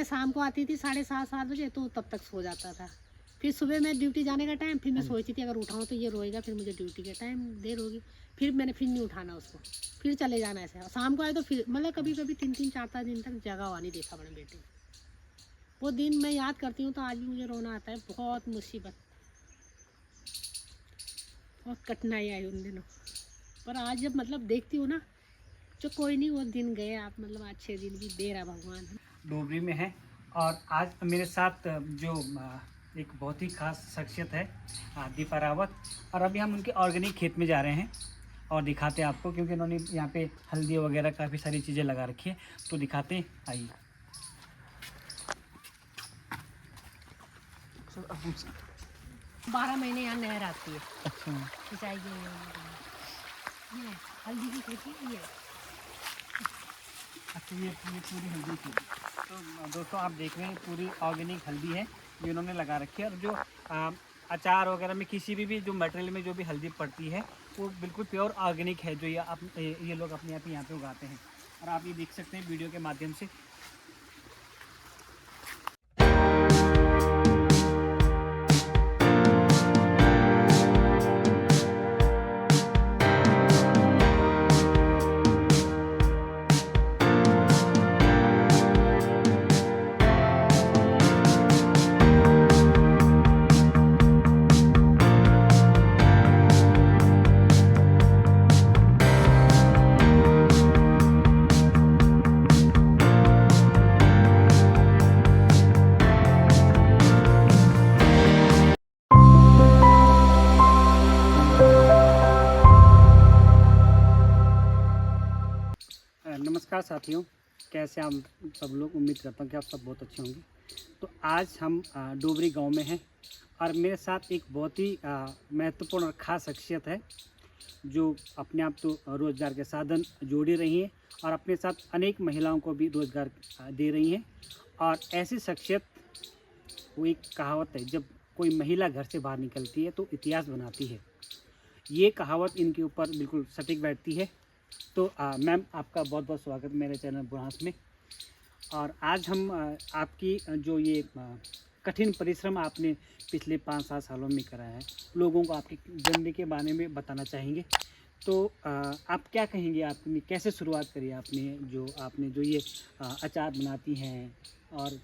शाम को आती थी 7:30 बजे, तो तब तक सो जाता था। फिर सुबह मैं ड्यूटी जाने का टाइम, फिर मैं सोचती थी अगर उठाऊँ तो ये रोएगा, फिर मुझे ड्यूटी के टाइम देर होगी, फिर मैंने फिर नहीं उठाना उसको, फिर चले जाना ऐसे। और शाम को आए तो फिर मतलब कभी कभी 3-3 4-4 दिन तक जगा हुआ नहीं देखा मैंने बेटे। वो दिन मैं याद करती हूँ तो आज भी मुझे रोना आता है। बहुत मुसीबत, बहुत कठिनाई आई उन दिनों, पर आज जब मतलब देखती हूँ ना, जो कोई नहीं, वो दिन गए। आप मतलब अच्छे दिन भी दे रहा भगवान। डोबरी में है और आज मेरे साथ जो एक बहुत ही खास शख्सियत है दीपा रावत, और अभी हम उनके ऑर्गेनिक खेत में जा रहे हैं और दिखाते हैं आपको, क्योंकि उन्होंने यहाँ पे हल्दी वगैरह काफ़ी सारी चीज़ें लगा रखी है, तो दिखाते हैं, आइए। 12 महीने यहाँ नहर आती है। अच्छा, सिंचाई के लिए ये हल्दी की खेती ये। अच्छा, ये पूरी हल्दी की, तो दोस्तों आप देख रहे हैं पूरी ऑर्गेनिक हल्दी है जो इन्होंने लगा रखी है। और जो अचार वगैरह में किसी भी जो मटेरियल में जो भी हल्दी पड़ती है वो बिल्कुल प्योर ऑर्गेनिक है, जो ये लोग अपने यहाँ पे उगाते हैं। और आप ये देख सकते हैं वीडियो के माध्यम से। नमस्कार साथियों, कैसे आप सब लोग? उम्मीद करता हूँ कि आप सब बहुत अच्छे होंगे। तो आज हम डोबरी गांव में हैं और मेरे साथ एक बहुत ही महत्वपूर्ण और ख़ास शख्सियत है जो अपने आप तो रोज़गार के साधन जोड़ी रही है और अपने साथ अनेक महिलाओं को भी रोज़गार दे रही हैं। और ऐसी शख्सियत, वो एक कहावत है, जब कोई महिला घर से बाहर निकलती है तो इतिहास बनाती है। ये कहावत इनके ऊपर बिल्कुल सटीक बैठती है। तो मैम, आपका बहुत बहुत स्वागत मेरे चैनल बुढ़ास में। और आज हम आपकी जो ये कठिन परिश्रम आपने पिछले 5-7 सालों में कराया है, लोगों को आपकी जर्नी के बारे में बताना चाहेंगे। तो आप क्या कहेंगे, आपने कैसे शुरुआत करी आपने जो ये अचार बनाती हैं और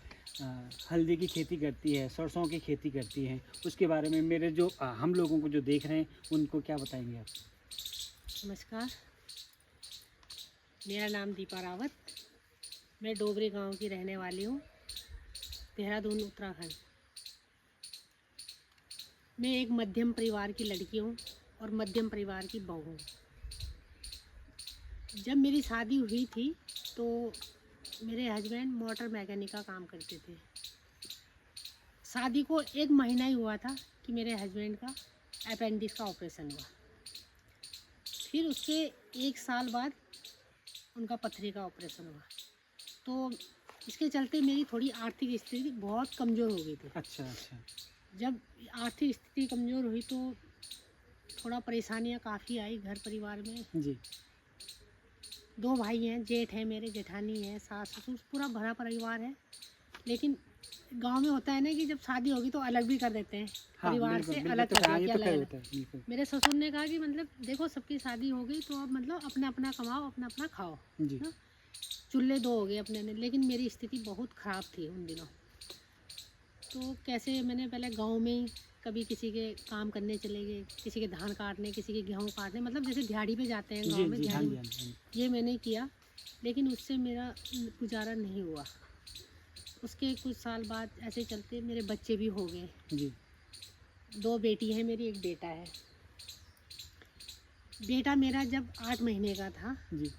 हल्दी की खेती करती है, सरसों की खेती करती हैं, उसके बारे में मेरे जो हम लोगों को जो देख रहे हैं उनको क्या बताएंगे आप? नमस्कार, मेरा नाम दीपा रावत, मैं डोबरी गांव की रहने वाली हूँ, देहरादून उत्तराखंड। मैं एक मध्यम परिवार की लड़की हूँ और मध्यम परिवार की बहू हूँ। जब मेरी शादी हुई थी तो मेरे हस्बैंड मोटर मैकेनिक का काम करते थे। शादी को 1 महीना ही हुआ था कि मेरे हस्बैंड का अपेंडिक्स का ऑपरेशन हुआ। फिर उसके 1 साल बाद उनका पथरी का ऑपरेशन हुआ। तो इसके चलते मेरी थोड़ी आर्थिक स्थिति बहुत कमज़ोर हो गई थी। अच्छा। जब आर्थिक स्थिति कमज़ोर हुई तो थोड़ा परेशानियां काफ़ी आई घर परिवार में। जी। 2 भाई हैं, जेठ है मेरे, जेठानी है, सास ससुर, पूरा भरा परिवार है। लेकिन गांव में होता है ना कि जब शादी होगी तो अलग भी कर देते हैं, हाँ, परिवार बिल्कुल, से बिल्कुल, अलग तो कर हाँ, दिया ये कि तो अलग तय अलग। होता है, बिल्कुल। मेरे ससुर ने कहा कि मतलब देखो सबकी शादी हो गई तो अब मतलब अपना अपना कमाओ, अपना अपना खाओ। जी। हाँ? चूल्हे 2 हो गए अपने ने। लेकिन मेरी स्थिति बहुत ख़राब थी उन दिनों। तो कैसे मैंने पहले गांव में ही कभी किसी के काम करने चले गए, किसी के धान काटने, किसी के गेहूँ काटने, मतलब जैसे दिहाड़ी पे जाते हैं जी, गांव में, जी, हाँ दिहाड़ी जी, में, हाँ जी, हाँ जी। ये मैंने किया। लेकिन उससे मेरा गुजारा नहीं हुआ। उसके कुछ साल बाद ऐसे चलते मेरे बच्चे भी हो गए। जी। 2 बेटी हैं मेरी, 1 बेटा है। बेटा मेरा जब 8 महीने का था जी।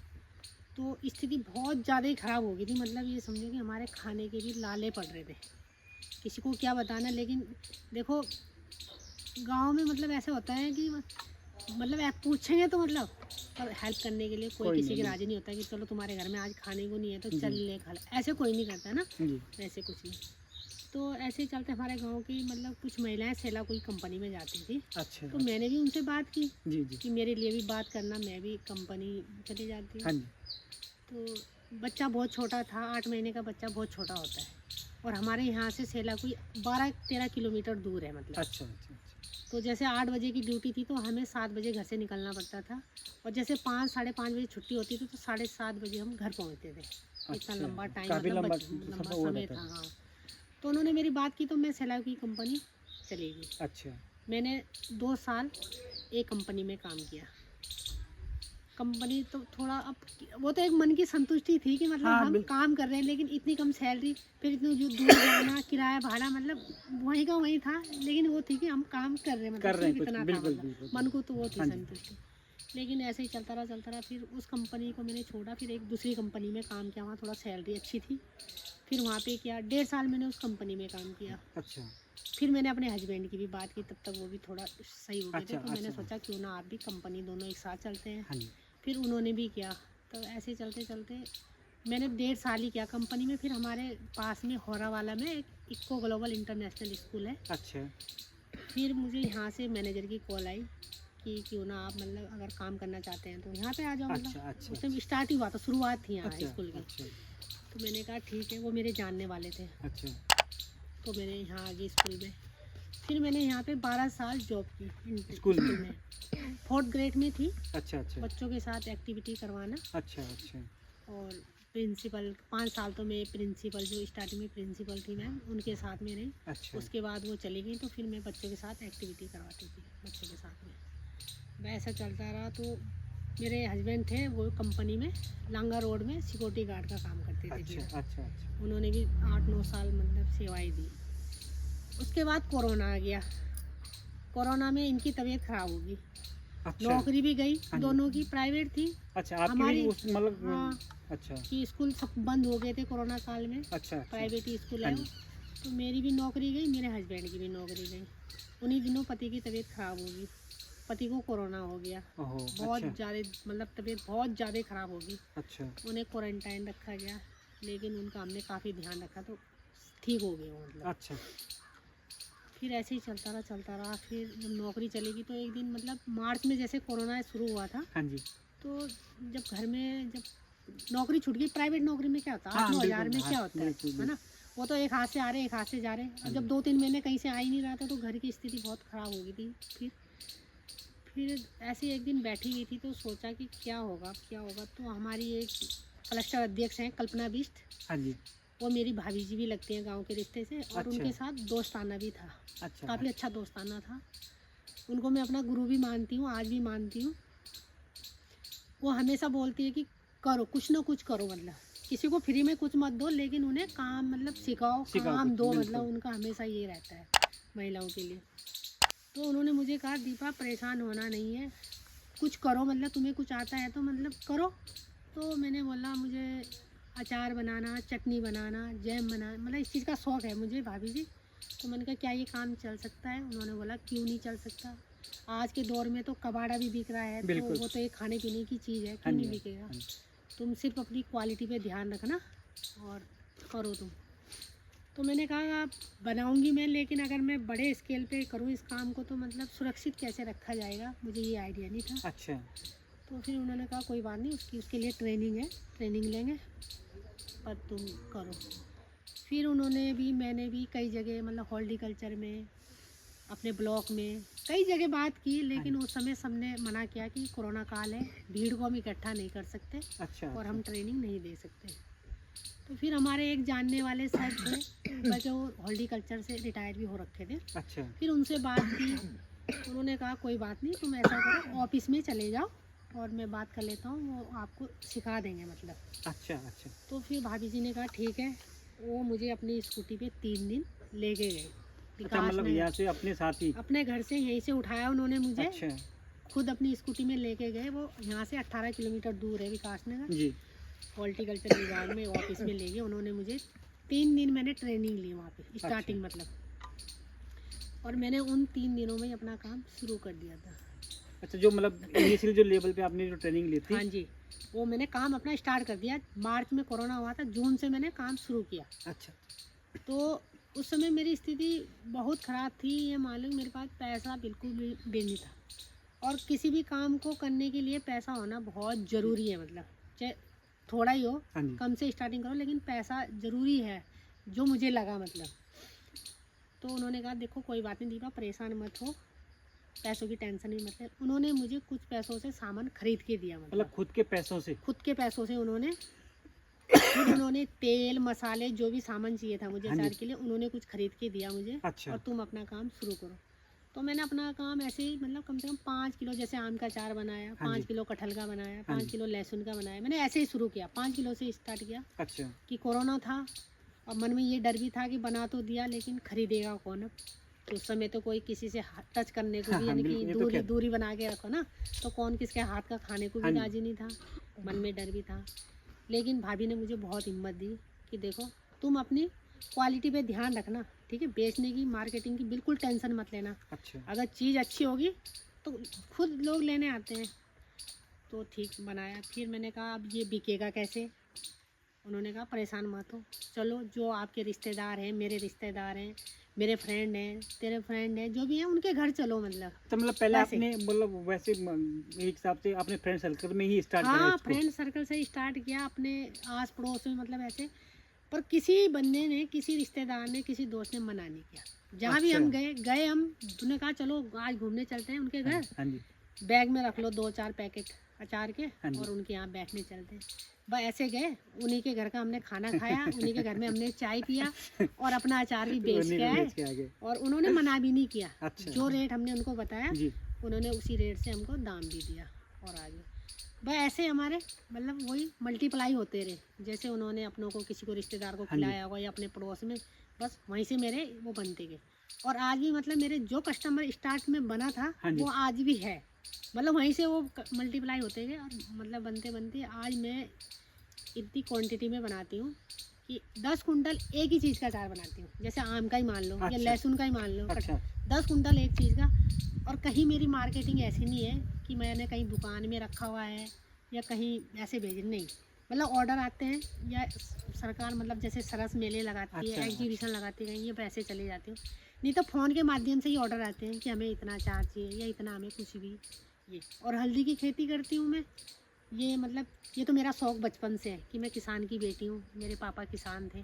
तो स्थिति बहुत ज़्यादा ही ख़राब हो गई थी। मतलब ये समझो कि हमारे खाने के भी लाले पड़ रहे थे, किसी को क्या बताना। लेकिन देखो गांव में मतलब ऐसा होता है कि मतलब आप पूछेंगे तो मतलब हेल्प करने के लिए कोई कोई किसी नहीं, के राजी नहीं होता कि चलो तुम्हारे घर में आज खाने को नहीं है तो जी। चल ले खा ले, ऐसे कोई नहीं करता ना। जी। वैसे कुछ नहीं। तो ऐसे ही चलते हमारे गांव की मतलब कुछ महिलाएं सेला कोई कंपनी में जाती थी। अच्छा, तो अच्छा। मैंने भी उनसे बात की जी, जी। कि मेरे लिए भी बात करना, मैं भी कंपनी चली जाती हूँ। हाँ जी। तो बच्चा बहुत छोटा था, 8 महीने का बच्चा बहुत छोटा होता है, और हमारे यहाँ से सेला कोई 12-13 किलोमीटर दूर है मतलब। अच्छा अच्छा अच्छा। तो जैसे 8 बजे की ड्यूटी थी तो हमें 7 बजे घर से निकलना पड़ता था, और जैसे 5-5:30 बजे छुट्टी होती थी तो 7:30 बजे हम घर पहुँचते थे। इतना अच्छा, लंबा टाइम काफ़ी मतलब लंबा लंबा सफ़र हो समय जाता था। है। हाँ, तो उन्होंने मेरी बात की तो मैं सेला की कंपनी चली गई। अच्छा मैंने 2 साल एक कंपनी में काम किया। कंपनी तो थोड़ा अब वो तो एक मन की संतुष्टि थी कि मतलब हाँ, हम बिल्कुल काम कर रहे हैं, लेकिन इतनी कम सैलरी, फिर इतनी जो दूर जाना, किराया भाड़ा, मतलब वहीं का वहीं था, लेकिन वो थी कि हम काम कर रहे हैं, मतलब कर रहे हैं सिर्फ कुछ, इतना था, बिल्कुल मतलब बिल्कुल मन को बिल्कुल। तो वो थी हाँ जी। संतुष्टि। लेकिन ऐसे ही चलता रहा, फिर उस कंपनी को मैंने छोड़ा, फिर एक दूसरी कंपनी में काम किया, वहाँ थोड़ा सैलरी अच्छी थी। फिर वहाँ पे क्या 1.5 साल मैंने उस कंपनी में काम किया। अच्छा फिर मैंने अपने हस्बैंड की भी बात की, तब तक वो भी थोड़ा सही हो गए थे, अच्छा तो मैंने अच्छा। सोचा क्यों ना आप भी कंपनी दोनों एक साथ चलते हैं। हाँ जी। फिर उन्होंने भी किया, तो ऐसे चलते चलते मैंने 1.5 साल ही किया कंपनी में। फिर हमारे पास में होरावाला में एक इक्को ग्लोबल इंटरनेशनल स्कूल है। अच्छा फिर मुझे यहाँ से मैनेजर की कॉल आई कि क्यों ना आप मतलब अगर काम करना चाहते हैं तो यहाँ पे आ जाओ, अच्छा मतलब अच्छा उस टाइम स्टार्ट ही हुआ था, शुरुआत थी यहाँ अच्छा स्कूल की। अच्छा तो मैंने कहा ठीक है, वो मेरे जानने वाले थे, अच्छा तो मैंने यहाँ आ गई स्कूल में। फिर मैंने यहाँ पे 12 साल जॉब की स्कूल स्कूल में। में। 4th ग्रेड में थी, अच्छा अच्छा बच्चों के साथ एक्टिविटी करवाना। अच्छा अच्छा और प्रिंसिपल 5 साल तो मैं प्रिंसिपल, जो स्टार्टिंग में प्रिंसिपल थी मैम, उनके साथ में रही। अच्छा उसके बाद वो चली गई, तो फिर मैं बच्चों के साथ एक्टिविटी करवाती थी, बच्चों के साथ में। वैसा चलता रहा, तो मेरे हस्बैंड थे वो कंपनी में लांगा रोड में सिक्योरिटी गार्ड का काम करते थे। अच्छा फिर अच्छा अच्छा उन्होंने भी 8-9 साल मतलब सेवाएं दी। उसके बाद कोरोना आ गया। कोरोना में इनकी तबीयत ख़राब हो गई, अच्छा। नौकरी भी गई, हाँ जी। दोनों की प्राइवेट थी। अच्छा आपकी भी हमारी उस मतलब। हाँ, अच्छा कि स्कूल सब बंद हो गए थे कोरोना काल में, अच्छा अच्छा। प्राइवेट ही स्कूल हाँ है वो। जी। तो मेरी भी नौकरी गई, मेरे हस्बैंड की भी नौकरी गई। उन्हीं दिनों पति की तबीयत ख़राब हो गई, पति को कोरोना हो गया। ओहो बहुत अच्छा ज़्यादा मतलब तबीयत बहुत ज़्यादा ख़राब हो गई। अच्छा उन्हें क्वारंटाइन रखा गया, लेकिन उनका हमने काफ़ी ध्यान रखा, तो ठीक हो गए वो मतलब। अच्छा फिर ऐसे ही चलता रहा। फिर जब नौकरी चलेगी तो एक दिन मतलब मार्च में जैसे कोरोना शुरू हुआ था, हाँ जी। तो जब घर में जब नौकरी छूट गई, प्राइवेट नौकरी में क्या होता है, हाँ 8-9 हज़ार बिल्कुल में हाँ क्या होता बिल्कुल है ना। बिल्कुल। वो तो एक हाथ से आ रहे, एक हाथ से जा रहे। हाँ और जी। जब 2-3 महीने कहीं से आ ही नहीं रहा था, तो घर की स्थिति बहुत ख़राब हो गई थी। फिर ऐसे ही एक दिन बैठी हुई थी, तो सोचा कि क्या होगा क्या होगा। तो हमारी एक क्लस्टर अध्यक्ष हैं कल्पना बिष्ट, हाँ जी। वो मेरी भाभी जी भी लगती हैं गांव के रिश्ते से, और अच्छा उनके साथ दोस्ताना भी था, अच्छा काफ़ी अच्छा दोस्ताना था। उनको मैं अपना गुरु भी मानती हूँ, आज भी मानती हूँ। वो हमेशा बोलती है कि करो, कुछ ना कुछ करो, मतलब किसी को फ्री में कुछ मत दो, लेकिन उन्हें काम मतलब सिखाओ, सिखाओ काम कुछ, दो, बिल्कुल। मतलब उनका हमेशा ये रहता है महिलाओं के लिए। तो उन्होंने मुझे कहा दीपा परेशान होना नहीं है, कुछ करो, मतलब तुम्हें कुछ आता है तो मतलब करो। तो मैंने बोला मुझे अचार बनाना, चटनी बनाना, जैम बनाना, मतलब इस चीज़ का शौक़ है मुझे भाभी जी। तो मैंने कहा क्या ये काम चल सकता है? उन्होंने बोला क्यों नहीं चल सकता, आज के दौर में तो कबाड़ा भी बिक रहा है, तो बिल्कुल। वो तो एक खाने पीने की चीज़ है, हाँ क्यों जी नहीं हाँ बिकेगा। जी। तुम सिर्फ अपनी क्वालिटी पे ध्यान रखना और करो तुम। तो मैंने कहा आप बनाऊंगी मैं, लेकिन अगर मैं बड़े स्केल पे करूँ इस काम को, तो मतलब सुरक्षित कैसे रखा जाएगा, मुझे ये आइडिया नहीं था। अच्छा तो फिर उन्होंने कहा कोई बात नहीं, उसके लिए ट्रेनिंग है, ट्रेनिंग लेंगे, पर तुम करो। फिर उन्होंने भी, मैंने भी कई जगह मतलब हॉर्टिकल्चर में, अपने ब्लॉक में कई जगह बात की, लेकिन उस समय सबने मना किया कि कोरोना काल है, भीड़ को हम इकट्ठा नहीं कर सकते अच्छा और अच्छा। हम ट्रेनिंग नहीं दे सकते। तो फिर हमारे एक जानने वाले सर थे, जो हॉर्टिकल्चर से रिटायर भी हो रखे थे। अच्छा फिर उनसे बात की, उन्होंने कहा कोई बात नहीं, तुम ऐसा करो ऑफिस में चले जाओ और मैं बात कर लेता हूँ, वो आपको सिखा देंगे मतलब। अच्छा अच्छा। तो फिर भाभी जी ने कहा ठीक है। वो मुझे अपनी स्कूटी पे 3 दिन लेके गए अच्छा विकास मतलब नगर, यहाँ से अपने साथी। अपने घर से यहीं से उठाया उन्होंने मुझे, अच्छा खुद अपनी स्कूटी में लेके गए। वो यहाँ से 18 किलोमीटर दूर है विकास नगर। जी। हॉर्टिकल्चर विभाग में ऑफिस में ले गए उन्होंने मुझे। 3 दिन मैंने ट्रेनिंग ली वहाँ पे, स्टार्टिंग मतलब, और मैंने उन 3 दिनों में ही अपना काम शुरू कर दिया था। अच्छा जो मतलब इनिशियल जो लेवल पे आपने जो ट्रेनिंग ली थी। हाँ जी, वो मैंने काम अपना स्टार्ट कर दिया। मार्च में कोरोना हुआ था, जून से मैंने काम शुरू किया। अच्छा तो उस समय मेरी स्थिति बहुत ख़राब थी, ये मालूम, मेरे पास पैसा बिल्कुल भी नहीं था। और किसी भी काम को करने के लिए पैसा होना बहुत ज़रूरी है, मतलब चाहे थोड़ा ही हो, हाँ जी। कम से स्टार्टिंग करो, लेकिन पैसा ज़रूरी है, जो मुझे लगा मतलब। तो उन्होंने कहा देखो कोई बात नहीं दीपा, परेशान मत हो, पैसों की टेंशन ही मत ले। उन्होंने मुझे कुछ पैसों से सामान खरीद के दिया, मतलब खुद के पैसों से? खुद के पैसों से उन्होंने फिर उन्होंने तेल मसाले जो भी सामान चाहिए था मुझे हाँ जी। अचार के लिए, उन्होंने कुछ खरीद के दिया मुझे। अच्छा। और तुम अपना काम शुरू करो। तो मैंने अपना काम ऐसे ही मतलब कम से कम 5 किलो जैसे आम का अचार बनाया, हाँ 5 जी। किलो कटहल का बनाया, हाँ 5 जी। किलो लहसुन का बनाया। मैंने ऐसे ही शुरू किया, 5 किलो से स्टार्ट किया अच्छा। कि कोरोना था और मन में ये डर भी था कि बना तो दिया लेकिन खरीदेगा कौन अब। तो उस समय तो कोई किसी से टच करने को हाँ, भी, हाँ, यानी कि बिल्कुल, ये तो दूरी खैर। दूरी बना के रखो ना, तो कौन किसके हाथ का खाने को हाँ भी जी। राजी नहीं था, मन में डर भी था। लेकिन भाभी ने मुझे बहुत हिम्मत दी कि देखो तुम अपनी क्वालिटी पे ध्यान रखना, ठीक है, बेचने की मार्केटिंग की बिल्कुल टेंशन मत लेना। अच्छा। अगर चीज़ अच्छी होगी तो खुद लोग लेने आते हैं। तो ठीक बनाया। फिर मैंने कहा अब ये बिकेगा कैसे। उन्होंने कहा परेशान मत हो, चलो जो आपके रिश्तेदार हैं, मेरे रिश्तेदार हैं, मेरे फ्रेंड हैं, तेरे फ्रेंड हैं, जो भी हैं उनके घर चलो मतलब। तो मतलब पहले वैसे। आपने मतलब वैसे एक हिसाब से अपने फ्रेंड सर्कल में ही स्टार्ट करा हाँ, इसको? फ्रेंड सर्कल से स्टार्ट किया, अपने आस पड़ोस में मतलब ऐसे। पर किसी बंदे ने, किसी रिश्तेदार ने, किसी दोस्त ने मना नहीं किया। जहाँ भी अच्छा। हम गए हम, उन्होंने कहा चलो आज घूमने चलते हैं उनके हाँ घर, हाँ जी। बैग में रख लो 2-4 पैकेट अचार के हाँ जी। और उनके यहाँ बैठने चलते हैं। बस ऐसे गए, उन्हीं के घर का हमने खाना खाया, उन्हीं के घर में हमने चाय पिया और अपना अचार भी बेच उन्हीं के को आए। बेच के आगे। और उन्होंने मना भी नहीं किया। अच्छा। जो रेट हमने उनको बताया जी। उन्होंने उसी रेट से हमको दाम भी दिया और आगे बस ऐसे हमारे मतलब वही मल्टीप्लाई होते रहे। जैसे उन्होंने अपनों को, किसी को रिश्तेदार को हाँ जी। खिलाया होगा या अपने पड़ोस में, बस वहीं से मेरे वो बनते गए। और आज भी मतलब मेरे जो कस्टमर स्टार्ट में बना था हाँ जी। वो आज भी है, मतलब वहीं से वो मल्टीप्लाई होते गए। और मतलब बनते बनते आज मैं इतनी क्वांटिटी में बनाती हूँ कि 10 कुंटल एक ही चीज़ का अचार बनाती हूँ। जैसे आम का ही मान लो या अच्छा। लहसुन का ही मान लो, अच्छा। 10 कुंटल एक चीज़ का। और कहीं मेरी मार्केटिंग ऐसी नहीं है कि मैंने कहीं दुकान में रखा हुआ है या कहीं ऐसे भेज, नहीं। मतलब ऑर्डर आते हैं या सरकार मतलब जैसे सरस मेले लगाती अच्छा, है, एग्जीबिशन लगाती है, कहीं ये पैसे चले जाते हैं। नहीं तो फ़ोन के माध्यम से ही ऑर्डर आते हैं कि हमें इतना अचार चाहिए या इतना हमें कुछ भी ये। और हल्दी की खेती करती हूँ मैं। ये मतलब ये तो मेरा शौक़ बचपन से है कि मैं किसान की बेटी हूँ, मेरे पापा किसान थे।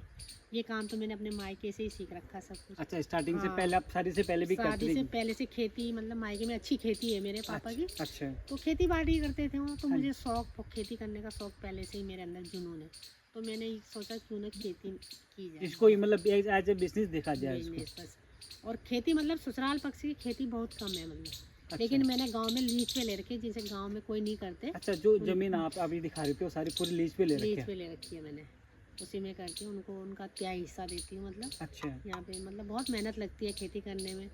ये काम तो मैंने अपने मायके से ही सीख रखा सब कुछ। अच्छा, स्टार्टिंग से हाँ। पहले आप शादी से पहले भी करते शादी से थे? पहले से खेती, मतलब मायके में अच्छी खेती है मेरे पापा की। अच्छा। तो खेती बाड़ी करते थे वो, तो हाँ मुझे शौक़, खेती करने का शौक़ पहले से ही मेरे अंदर जुनून है। तो मैंने सोचा क्यों ना खेती की जाए, इसको ही मतलब एज ए बिजनेस देखा जाए इसको। बिजनेस बस। और खेती मतलब ससुराल पक्ष की खेती बहुत कम है मतलब। अच्छा। लेकिन मैंने गांव में लीज पे ले रखी है, जिसे गांव में कोई नहीं करते। अच्छा, जो जमीन आप अभी दिखा रहे थे वो सारी पूरी लीज पे ले रखी लीज है? पे ले रखी है मैंने, उसी में करती हूँ। उनको उनका तिहाई हिस्सा देती हूँ मतलब। अच्छा। यहाँ पे मतलब बहुत मेहनत लगती है खेती करने में,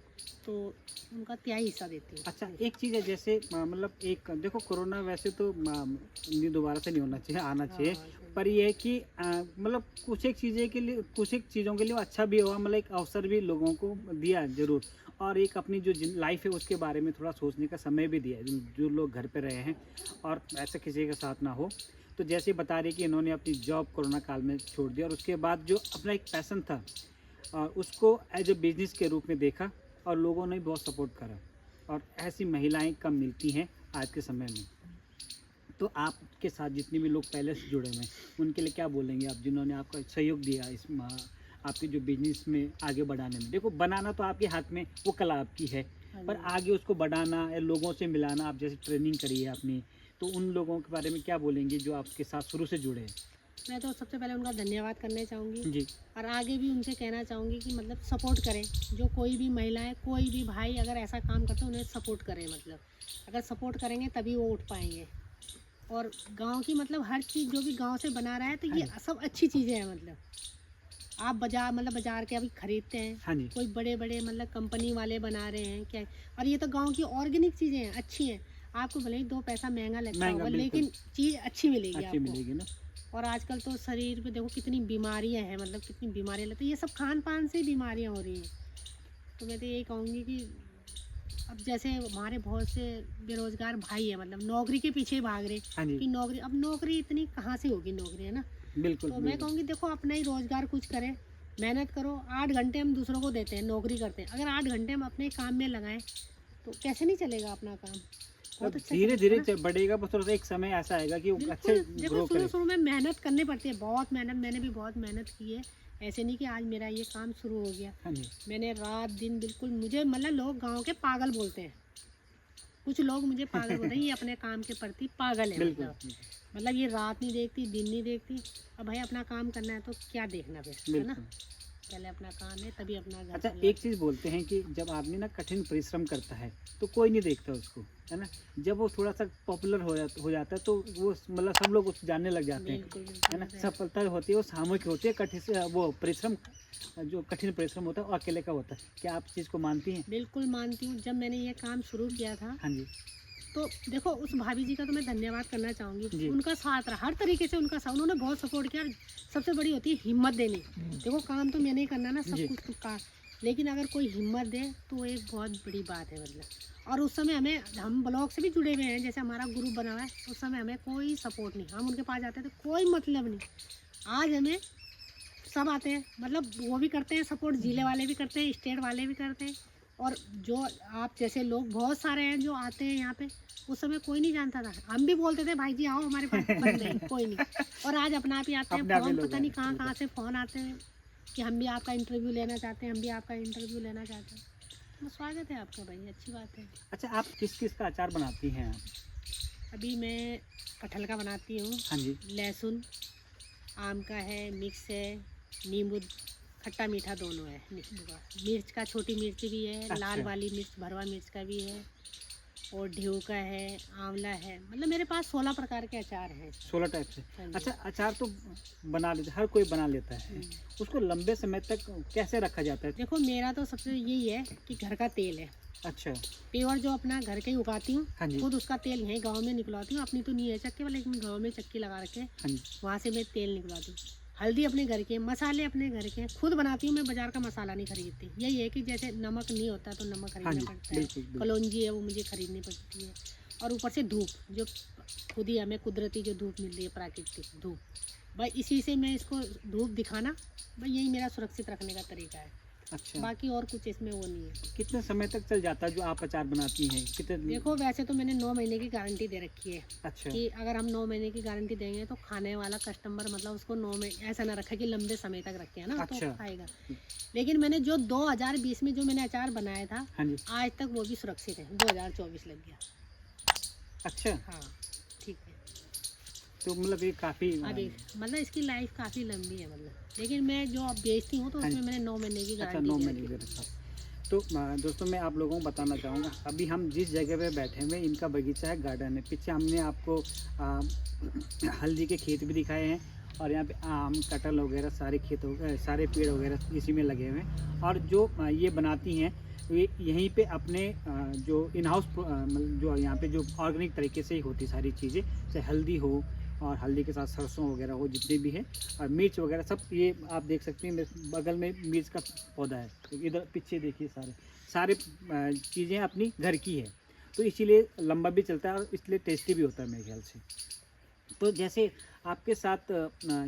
तो उनका तिहाई हिस्सा देती हूँ। अच्छा, एक चीज़ है जैसे मतलब एक देखो कोरोना वैसे तो नहीं, दोबारा से नहीं होना चाहिए, आना चाहिए। हाँ, पर ये है कि मतलब कुछ एक चीज़ें के लिए, कुछ एक चीज़ों के लिए वो अच्छा भी हुआ, मतलब एक अवसर भी लोगों को दिया ज़रूर। और एक अपनी जो लाइफ है उसके बारे में थोड़ा सोचने का समय भी दिया, जो लोग घर पे रहे हैं और ऐसा किसी के साथ ना हो। तो जैसे बता रही कि इन्होंने अपनी जॉब कोरोना काल में छोड़ दिया और उसके बाद जो अपना एक पैशन था उसको एज ए बिजनेस के रूप में देखा और लोगों ने बहुत सपोर्ट करा। और ऐसी महिलाएं कम मिलती हैं आज के समय में। तो आपके साथ जितने भी लोग पहले से जुड़े हुए हैं उनके लिए क्या बोलेंगे आप, जिन्होंने आपका सहयोग दिया इस आपके जो बिजनेस में आगे बढ़ाने में? देखो बनाना तो आपके हाथ में, वो कला आपकी है, हाँ पर जी। आगे उसको बढ़ाना या लोगों से मिलाना, आप जैसे ट्रेनिंग करी है आपने, तो उन लोगों के बारे में क्या बोलेंगे जो आपके साथ शुरू से जुड़े हैं? मैं तो सबसे पहले उनका धन्यवाद करना चाहूँगी जी। और आगे भी उनसे कहना चाहूँगी कि मतलब सपोर्ट करें। जो कोई भी महिलाएं, कोई भी भाई अगर ऐसा काम करते हैं उन्हें सपोर्ट करें। मतलब अगर सपोर्ट करेंगे तभी वो उठ पाएंगे। और गांव की मतलब हर चीज़ जो भी गांव से बना रहा है तो ये हाँ जी। सब अच्छी चीज़ें हैं। मतलब आप बाजार, मतलब बाजार के अभी खरीदते हैं, हाँ जी। कोई बड़े बड़े मतलब कंपनी वाले बना रहे हैं क्या, और ये तो गांव की ऑर्गेनिक चीज़ें हैं, अच्छी हैं। आपको भले ही 2 पैसा महंगा लगता महंगा, होगा बिल्कुल। लेकिन चीज़ अच्छी मिलेगी अच्छी आपको। मिलेगी ना। और आजकल तो शरीर पे देखो कितनी बीमारियां हैं, मतलब कितनी बीमारियां लगती हैं, ये सब खान पान से ही बीमारियां हो रही हैं। तो मैं तो यही कहूँगी कि अब जैसे हमारे बहुत से बेरोजगार भाई हैं, मतलब नौकरी के पीछे भाग रहे हाँ कि जी, नौकरी, अब नौकरी इतनी कहाँ से होगी नौकरी, है ना। बिल्कुल तो मैं बिल्कुल। कहूँगी देखो अपना ही रोजगार कुछ करें, मेहनत करो। 8 घंटे हम दूसरों को देते हैं, नौकरी करते हैं, अगर 8 घंटे हम अपने काम में लगाएं तो कैसे नहीं चलेगा अपना काम। बहुत अच्छा धीरे चलता है धीरे ना। बढ़ेगा, बस थोड़ा सा एक समय ऐसा आएगा कि वो अच्छे बिल्कुल, देखो ग्रो शुरू करे। शुरू में मेहनत करनी पड़ती है, बहुत मेहनत, मैंने भी बहुत मेहनत की है। ऐसे नहीं कि आज मेरा ये काम शुरू हो गया। हाँ जी, मैंने रात दिन बिल्कुल, मुझे मतलब लोग गांव के पागल बोलते हैं, कुछ लोग मुझे पागल बोलते हैं, ये अपने काम के प्रति पागल है। बिल्कुल मतलब ये रात नहीं देखती, दिन नहीं देखती। अब भाई अपना काम करना है तो क्या देखना फिर, है ना। बिल्कुल। पहले अपना काम है तभी अपना घर अच्छा, परिवार। एक चीज़ बोलते हैं कि जब आदमी ना कठिन परिश्रम करता है तो कोई नहीं देखता उसको, है ना। जब वो थोड़ा सा पॉपुलर हो जाता है तो वो मतलब सब लोग उसको जानने लग जाते हैं, बिल्कुल है बिल्कुल ना। होता है। सफलता होती है वो सामूहिक होती है, वो परिश्रम, जो कठिन परिश्रम होता है वो अकेले का होता है। क्या आप इस चीज़ को मानती हैं? बिल्कुल मानती हूँ। जब मैंने ये काम शुरू किया था हाँ जी, तो देखो, उस भाभी जी का तो मैं धन्यवाद करना चाहूँगी। जी। उनका साथ रहा हर तरीके से, उनका साथ, उन्होंने बहुत सपोर्ट किया। और सबसे बड़ी होती है हिम्मत देनी। देखो काम तो मैंने ही करना ना, सब जी। कुछ तो का, लेकिन अगर कोई हिम्मत दे तो एक बहुत बड़ी बात है मतलब। और उस समय हमें, हम ब्लॉग से भी जुड़े हुए हैं, जैसे हमारा ग्रुप बना हुआ है, उस समय हमें कोई सपोर्ट नहीं, हम उनके पास जाते थे कोई मतलब नहीं। आज हमें सब आते हैं, मतलब वो भी करते हैं सपोर्ट, जिले वाले भी करते हैं, स्टेट वाले भी करते हैं। और जो आप जैसे लोग बहुत सारे हैं जो आते हैं यहाँ पे, उस समय कोई नहीं जानता था। हम भी बोलते थे भाई जी आओ हमारे पास, पर नहीं, कोई नहीं। और आज अपना आप ही आते हैं, अपने आप ही फ़ोन लोग पता आ नहीं रहे हैं, कहाँ से फ़ोन आते हैं कि हम भी आपका इंटरव्यू लेना चाहते हैं, हम भी आपका इंटरव्यू लेना चाहते हैं। तो स्वागत है आपका भाई, अच्छी बात है। अच्छा, आप किस किस का अचार बनाती हैं आप? अभी मैं कटहल का बनाती हूँ, हाँ जी, लहसुन, आम का है, मिक्स है, नींबू, खट्टा मीठा दोनों है। नींबू का, मिर्च का, छोटी मिर्च भी है, लाल अच्छा। वाली मिर्च, भरवा मिर्च का भी है, और ढेव का है, आंवला है। मतलब मेरे पास 16 प्रकार के अचार हैं। 16 टाइप से। हाँ जी। अच्छा, अचार तो बना लेते, हर कोई बना लेता है। हम्म। उसको लंबे समय तक कैसे रखा जाता है? देखो मेरा तो सबसे यही है कि घर का तेल है, अच्छा, प्योर, जो अपना घर के ही उगाती हूँ, हाँ जी, खुद उसका तेल यहीं गांव में निकलवाती हूँ। अपनी तो नहीं है चक्की वाला, लेकिन गांव में चक्की लगा रखे, हाँ जी, वहाँ से मैं तेल निकलवाती हूँ। हल्दी अपने घर के, मसाले अपने घर के, खुद बनाती हूँ मैं, बाजार का मसाला नहीं खरीदती। यही है कि जैसे नमक नहीं होता तो नमक हाँ खरीदना जी, पड़ता है, बिल्कुल, बिल्कुल। कलौंजी है वो मुझे खरीदनी पड़ती है, और ऊपर से धूप, जो खुद ही हमें कुदरती जो धूप मिल रही है, प्राकृतिक धूप, भाई इसी से मैं इसको धूप दिखाना, भाई यही मेरा सुरक्षित रखने का तरीका है। अच्छा, बाकी और कुछ इसमें वो नहीं है। कितने समय तक चल जाता है जो आप अचार बनाती हैं? कितने? देखो वैसे तो मैंने 9 महीने की गारंटी दे रखी है अच्छा, कि अगर हम 9 महीने की गारंटी देंगे तो खाने वाला कस्टमर, मतलब उसको 9 महीने ऐसा ना रखे कि लंबे समय तक रखे, है ना, तो अच्छा। खाएगा। लेकिन मैंने जो 2020 में जो मैंने अचार बनाया था, हाँ जी, आज तक वो भी सुरक्षित है। 2024 लग गया। अच्छा, हाँ ठीक है। तो मतलब ये काफ़ी अभी मतलब इसकी लाइफ काफ़ी लंबी है मतलब, लेकिन मैं जो अब बेचती हूँ तो हाँ उसमें जी। मैंने 9 महीने की अच्छा, गारंटी 9 दे महीने रखी के है। रखा। तो दोस्तों, मैं आप लोगों को बताना चाहूँगा, अभी हम जिस जगह पे बैठे हुए हैं इनका बगीचा है, गार्डन है। पीछे हमने आपको हल्दी के खेत भी दिखाए हैं, और यहाँ पे आम, कटहल वगैरह सारे सारे पेड़ वगैरह इसी में लगे हुए हैं। और जो ये बनाती हैं, ये यहीं पे अपने जो इन हाउस मतलब जो यहाँ पे जो ऑर्गेनिक तरीके से ही होती सारी चीज़ें, चाहे हल्दी हो, और हल्दी के साथ सरसों वगैरह हो, जितने भी हैं, और मिर्च वगैरह सब, ये आप देख सकते हैं मेरे बगल में मिर्च का पौधा है, तो इधर पीछे देखिए, सारे सारे चीज़ें अपनी घर की है, तो इसीलिए लंबा भी चलता है और इसलिए टेस्टी भी होता है मेरे ख्याल से। तो जैसे आपके साथ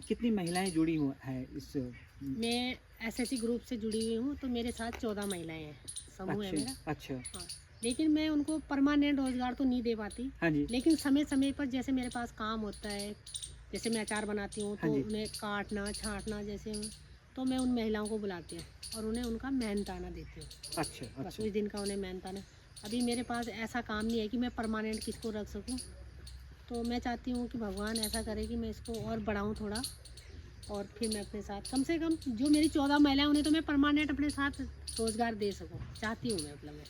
कितनी महिलाएं जुड़ी हुई हैं इस? मैं एसएससी ग्रुप से जुड़ी हुई हूँ, तो मेरे साथ 14 महिलाएं हैं, समूह है मेरा। अच्छा, अच्छा, हाँ, लेकिन मैं उनको परमानेंट रोजगार तो नहीं दे पाती, हाँ जी, लेकिन समय समय पर जैसे मेरे पास काम होता है, जैसे मैं अचार बनाती हूँ हाँ तो जी, उन्हें काटना छाँटना जैसे, तो मैं उन महिलाओं को बुलाती हूँ और उन्हें उनका मेहनताना देती हूँ। अच्छा, बस अच्छा, उस दिन का उन्हें मेहनताना। अभी मेरे पास ऐसा काम नहीं है कि मैं परमानेंट किसको रख सकूँ, तो मैं चाहती हूँ कि भगवान ऐसा करे कि मैं इसको और बढ़ाऊँ थोड़ा, और फिर मैं अपने साथ कम से कम जो मेरी 14 महिलाएं, उन्हें तो मैं परमानेंट अपने साथ रोजगार दे सकूँ, चाहती हूँ मैं, मतलब मैं।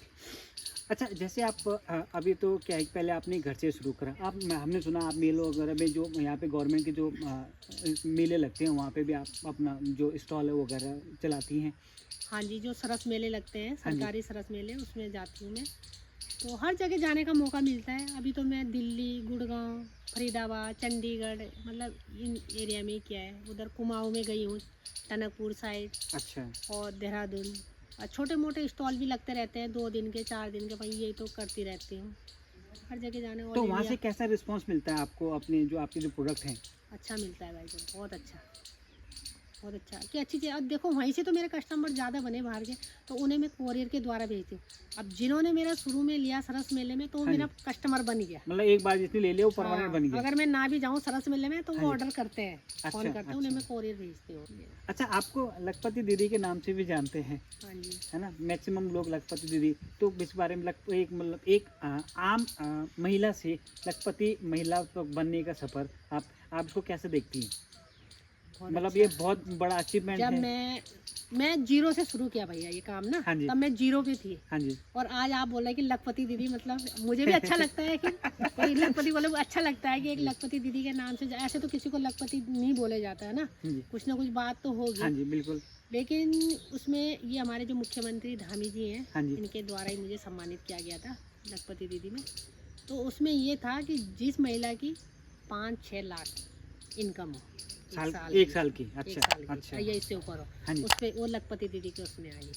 अच्छा, जैसे आप अभी तो क्या है कि पहले आपने घर से शुरू करा, आप हमने सुना आप मेलों वगैरह में, जो यहाँ पे गवर्नमेंट के जो मेले लगते हैं वहाँ पे भी आप अपना जो स्टॉल है वगैरह चलाती हैं। हाँ जी, जो सरस मेले लगते हैं, हाँ जी, सरकारी सरस मेले, उसमें जाती हूँ मैं। तो हर जगह जाने का मौका मिलता है। अभी तो मैं दिल्ली, गुड़गांव, फरीदाबाद, चंडीगढ़, मतलब इन एरिया में क्या है, उधर कुमाऊँ में गई हूँ, टनकपुर साइड, अच्छा, और देहरादून। और छोटे मोटे स्टॉल भी लगते रहते हैं, 2 दिन के, 4 दिन के, भाई यही तो करती रहती हूँ। हर जगह जाने, तो ऑल वहाँ इंडिया से कैसा रिस्पांस मिलता है आपको अपने जो आपके जो प्रोडक्ट हैं? अच्छा मिलता है भाई, तो बहुत अच्छा। बहुत अच्छा कि अच्छी चीज़। अब देखो वहीं से तो मेरे कस्टमर ज़्यादा बने बाहर के, तो उन्हें मैं कोरियर के द्वारा भेजती हूँ। अब जिन्होंने मेरा शुरू में लिया सरस मेले में, तो वो हाँ मेरा जी। कस्टमर बन गया। मतलब एक बार जिसने ले लिया वो परमानेंट हाँ, बन गया। अगर मैं ना भी जाऊँ सरस मेले में, तो हाँ वो जी। ऑर्डर करते हैं, फ़ोन अच्छा, करते हैं, उन्हें मैं अच्छा। कोरियर भेजती हूँ। अच्छा, आपको लखपति दीदी के नाम से भी जानते हैं, हाँ जी। है ना? मैक्सिमम लोग लखपति दीदी। तो इस बारे में एक मतलब एक आम महिला से लखपति महिला तो बनने का सफ़र आप इसको कैसे देखती हैं? बहुत मतलब अच्छा। ये बहुत बड़ा अचीवमेंट जब है। मैं जीरो से शुरू किया भैया ये काम ना, हाँ जी। तब मैं जीरो पे थी। हाँ जी। और आज आप बोल रहे हैं कि लखपति दीदी, मतलब मुझे भी अच्छा लगता है कि कोई लखपति बोले, अच्छा लगता है कि एक लखपति दीदी के नाम से। ऐसे तो किसी को लखपति नहीं बोले जाता है ना, हाँ जी। कुछ ना कुछ बात तो होगी। हाँ जी, बिल्कुल। लेकिन उसमें ये हमारे जो मुख्यमंत्री धामी जी हैं, हाँ जी। इनके द्वारा ही मुझे सम्मानित किया गया था लखपति दीदी में। तो उसमें ये था कि जिस महिला की 5-6 लाख इनकम हो एक साल की। अच्छा, एक साल की, अच्छा। या इससे ऊपर हो, हाँ जी। उस पे वो लखपति दीदी के उसमें आई,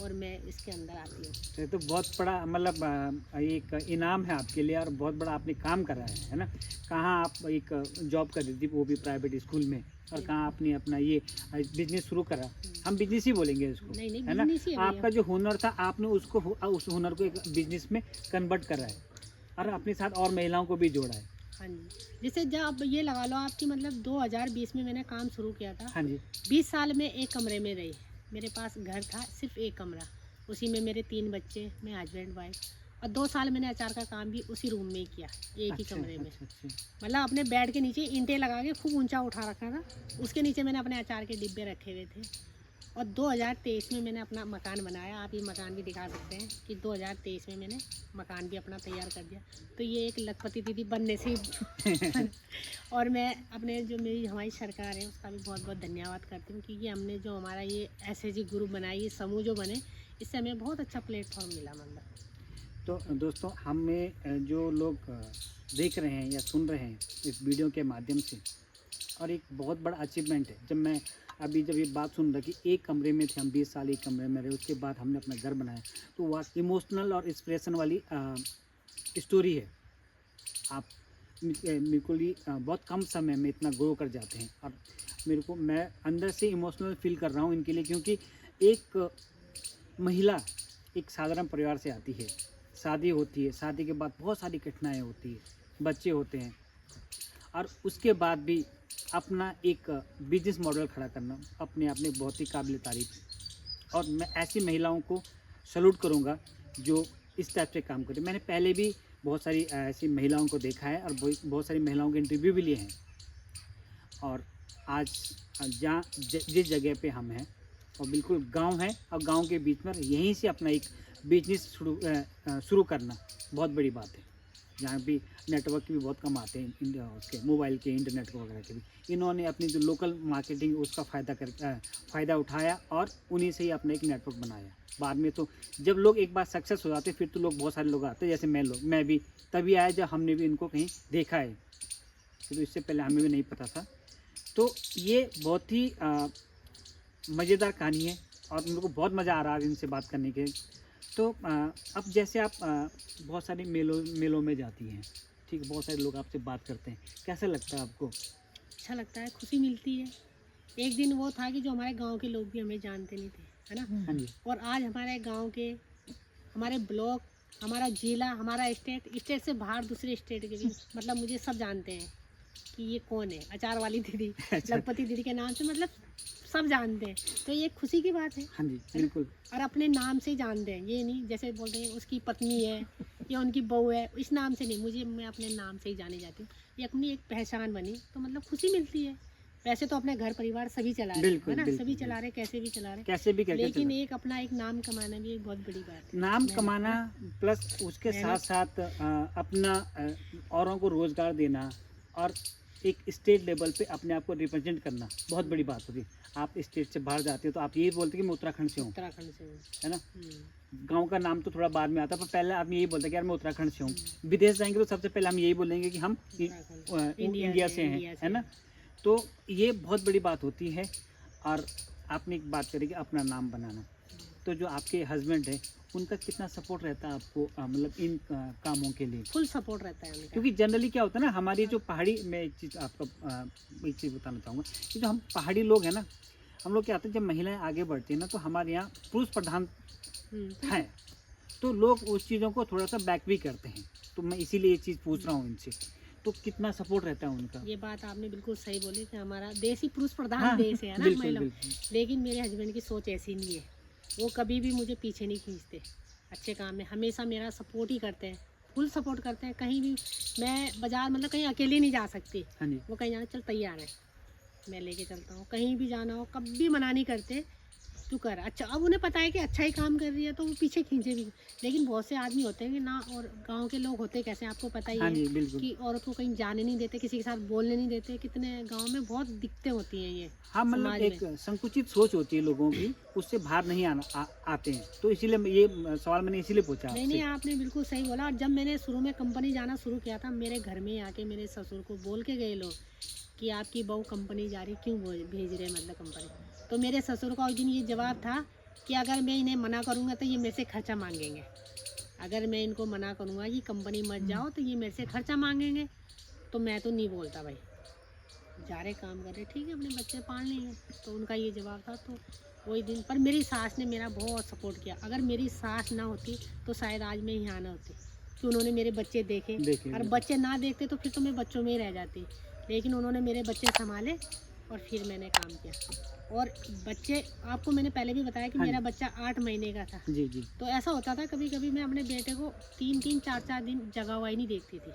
और मैं इसके अंदर आती हूँ। तो ये तो बहुत बड़ा मतलब एक इनाम है आपके लिए, और बहुत बड़ा आपने काम करा है ना? कहाँ आप एक जॉब कर रही थी, वो भी प्राइवेट स्कूल में, और कहाँ आपने अपना ये बिजनेस शुरू करा। हम बिजनेस ही बोलेंगे इसको, नहीं है ना? बिजनेस ही है भैया। आपका जो हुनर था, आपने उसको उस हुनर को एक बिजनेस में कन्वर्ट करा है, और अपने साथ और महिलाओं को भी जोड़ा है। हाँ जी, जैसे जब ये लगा लो आपकी, मतलब 2020 में मैंने काम शुरू किया था। हाँ जी। 20 साल में एक कमरे में रही। मेरे पास घर था सिर्फ एक कमरा, उसी में मेरे 3 बच्चे, मैं हस्बैंड वाइफ। और 2 साल मैंने अचार का काम भी उसी रूम में ही किया, एक ही अच्छा, कमरे में। अच्छा, अच्छा। मतलब अपने बेड के नीचे ईंटें लगा के खूब ऊंचा उठा रखा था, उसके नीचे मैंने अपने अचार के डिब्बे रखे हुए थे। और 2023 में मैंने अपना मकान बनाया। आप ये मकान भी दिखा सकते हैं कि 2023 में मैंने मकान भी अपना तैयार कर दिया। तो ये एक लखपति दीदी बनने से ही और मैं अपने जो मेरी हमारी सरकार है उसका भी बहुत बहुत धन्यवाद करती हूँ कि ये हमने जो हमारा ये SHG ग्रुप बनाया, ये समूह जो बने, इससे हमें बहुत अच्छा प्लेटफॉर्म मिला। मतलब तो दोस्तों, हमें जो लोग देख रहे हैं या सुन रहे हैं इस वीडियो के माध्यम से, और एक बहुत बड़ा अचीवमेंट है। जब ये बात सुन रहा कि एक कमरे में थे हम, 20 साल एक कमरे में रहे, उसके बाद हमने अपना घर बनाया, तो वह इमोशनल और इंस्पिरेशन वाली स्टोरी है। आप बिल्कुल ही बहुत कम समय में इतना ग्रो कर जाते हैं, और मैं अंदर से इमोशनल फील कर रहा हूँ इनके लिए, क्योंकि एक महिला एक साधारण परिवार से आती है, शादी होती है, शादी के बाद बहुत सारी कठिनाइयाँ होती है, बच्चे होते हैं, और उसके बाद भी अपना एक बिजनेस मॉडल खड़ा करना अपने आप में बहुत ही काबिल तारीफ है। और मैं ऐसी महिलाओं को सैल्यूट करूंगा जो इस टाइप से काम करें। मैंने पहले भी बहुत सारी ऐसी महिलाओं को देखा है, और बहुत सारी महिलाओं के इंटरव्यू भी लिए हैं। और आज जिस जगह पे हम हैं, और बिल्कुल गांव है, और गांव के बीच में यहीं से अपना एक बिजनेस शुरू करना बहुत बड़ी बात है। जहाँ भी नेटवर्क भी बहुत कम आते हैं, उसके मोबाइल के, इंटरनेट को वगैरह के भी। इन्होंने अपनी जो लोकल मार्केटिंग उसका फ़ायदा उठाया, और उन्हीं से ही अपना एक नेटवर्क बनाया। बाद में तो जब लोग एक बार सक्सेस हो जाते, फिर तो लोग बहुत सारे लोग आते हैं, जैसे मैं भी तभी आया जब हमने भी इनको कहीं देखा है, तो इससे पहले हमें भी नहीं पता था। तो ये बहुत ही मज़ेदार कहानी है, और मेरे को बहुत मज़ा आ रहा है इनसे बात करने के। तो अब जैसे आप बहुत सारे मेलों में जाती हैं, ठीक, बहुत सारे लोग आपसे बात करते हैं, कैसा लगता है आपको? अच्छा लगता है, खुशी मिलती है। एक दिन वो था कि जो हमारे गांव के लोग भी हमें जानते नहीं थे, है ना? हाँ जी। और आज हमारे गांव के, हमारे ब्लॉक, हमारा जिला, हमारा स्टेट से बाहर दूसरे स्टेट के भी, मतलब मुझे सब जानते हैं कि ये कौन है, अचार वाली दीदी, लखपति दीदी के नाम से, मतलब सब जानते हैं। तो ये खुशी की बात है। हाँ जी, बिल्कुल। और अपने नाम से ही जानते हैं, ये नहीं जैसे बोलते हैं उसकी पत्नी है या उनकी बहू है, इस नाम से नहीं, मैं अपने नाम से ही जानी जाती हूँ। ये अपनी एक पहचान बनी, तो मतलब खुशी मिलती है। वैसे तो अपने घर परिवार सभी चला रहे हैं, है ना? सभी चला रहे, कैसे भी चला रहे, कैसे भी करके, लेकिन एक अपना एक नाम कमाना भी एक बहुत बड़ी बात है। नाम कमाना प्लस उसके साथ साथ अपना औरों को रोजगार देना, और एक स्टेट लेवल पे अपने आप को रिप्रेजेंट करना बहुत बड़ी बात होती है। आप स्टेट से बाहर जाते हो तो आप यही बोलते हैं कि मैं उत्तराखंड से हूँ, उत्तराखंड से हूँ, है ना? गांव का नाम तो थोड़ा बाद में आता है, पर पहले आदमी यही बोलता है कि यार मैं उत्तराखंड से हूँ। विदेश जाएंगे तो सबसे पहले हम यही बोलेंगे कि हम इंडिया से हैं, है ना? तो ये बहुत बड़ी बात होती है। और आपने एक बात करी कि अपना नाम बनाना, तो जो आपके हस्बैंड है उनका कितना सपोर्ट रहता है आपको मतलब इन कामों के लिए? फुल सपोर्ट रहता है उनका। क्योंकि जनरली क्या होता है ना, हमारी जो पहाड़ी, मैं एक चीज़ आपको एक चीज़ बताना चाहूँगा कि जो हम पहाड़ी लोग हैं ना, हम लोग क्या होते हैं, जब महिलाएं आगे बढ़ती हैं ना, तो हमारे यहाँ पुरुष प्रधान है, तो लोग उस चीज़ों को थोड़ा सा बैक भी करते हैं। तो मैं इसीलिए ये चीज़ पूछ रहा हूँ इनसे, तो कितना सपोर्ट रहता है उनका? ये बात आपने बिल्कुल सही बोली कि हमारा देश ही पुरुष प्रधान हाँ, देश है ना बिल्कुल महिलाओं। बिल्कुल। लेकिन मेरे हस्बैंड की सोच ऐसी नहीं है, वो कभी भी मुझे पीछे नहीं खींचते। अच्छे काम में हमेशा मेरा सपोर्ट ही करते हैं, फुल सपोर्ट करते हैं। कहीं भी मैं बाजार मतलब कहीं अकेले नहीं जा सकती, हाँ जी। वो कहीं जाना चल तैयार है, मैं लेके चलता हूँ। कहीं भी जाना हो कभी मना नहीं करते, तू कर। अच्छा, अब उन्हें पता है कि अच्छा ही काम कर रही है तो वो पीछे खींचे भी। लेकिन बहुत से आदमी होते हैं कि ना, और गांव के लोग होते कैसे आपको पता ही हाँ है जी, बिल्कुल। कि औरत को कहीं जाने नहीं देते, किसी के साथ बोलने नहीं देते। कितने गांव में बहुत दिक्कतें होती हैं ये हाँ, मतलब समाज एक में। संकुचित सोच होती है लोगों की, उससे बाहर नहीं आते हैं। तो इसीलिए ये सवाल मैंने इसीलिए पूछा नहीं नहीं, आपसे। आपने बिल्कुल सही बोला। और जब मैंने शुरू में कंपनी जाना शुरू किया था, मेरे घर में आके मेरे ससुर को बोल के गए लोग कि आपकी बहू कंपनी जा रही, क्यों भेज रहे हैं मतलब कंपनी। तो मेरे ससुर का उस दिन ये जवाब था कि अगर मैं इन्हें मना करूँगा तो ये मेरे से खर्चा मांगेंगे। अगर मैं इनको मना करूँगा कि कंपनी मत जाओ तो ये मेरे से खर्चा मांगेंगे। तो मैं तो नहीं बोलता भाई, जा रहे काम कर रहे, ठीक है, अपने बच्चे पाल लेंगे। तो उनका ये जवाब था। तो वही दिन पर मेरी सास ने मेरा बहुत सपोर्ट किया। अगर मेरी सास ना होती तो शायद आज मैं यहाँ ना होती, कि उन्होंने मेरे बच्चे देखे। देखें और बिल्कुल। बच्चे ना देखते तो फिर तो मैं बच्चों में ही रह जाती। लेकिन उन्होंने मेरे बच्चे संभाले और फिर मैंने काम किया। और बच्चे, आपको मैंने पहले भी बताया कि हाँ मेरा जी। बच्चा 8 महीने का था। जी जी। तो ऐसा होता था कभी कभी मैं अपने बेटे को 3-3 4-4 दिन जगा हुआ ही नहीं देखती थी।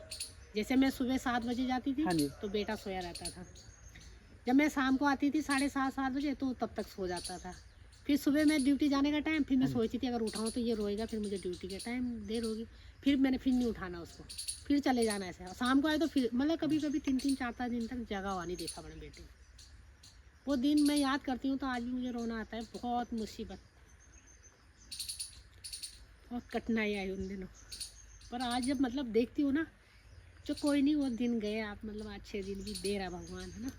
जैसे मैं सुबह 7 बजे जाती थी हाँ जी। तो बेटा सोया रहता था। जब मैं शाम को आती थी 7:30-7 बजे तो तब तक सो जाता था। फिर सुबह मैं ड्यूटी जाने का टाइम, फिर मैं हाँ जी। सोचती थी अगर उठाऊँ तो ये रोएगा, फिर मुझे ड्यूटी के टाइम देर होगी। फिर मैंने फिर नहीं उठाना उसको, फिर चले जाना ऐसे। और शाम को आए तो फिर मतलब कभी कभी 3-3 4-4 दिन तक जगा हुआ नहीं देखा अपने बेटे को। वो दिन मैं याद करती हूँ तो आज भी मुझे रोना आता है। बहुत मुसीबत, बहुत कठिनाई आई उन दिनों। पर आज जब मतलब देखती हूँ ना, जो कोई नहीं, वो दिन गए। आप मतलब अच्छे दिन भी दे रहा भगवान, है ना।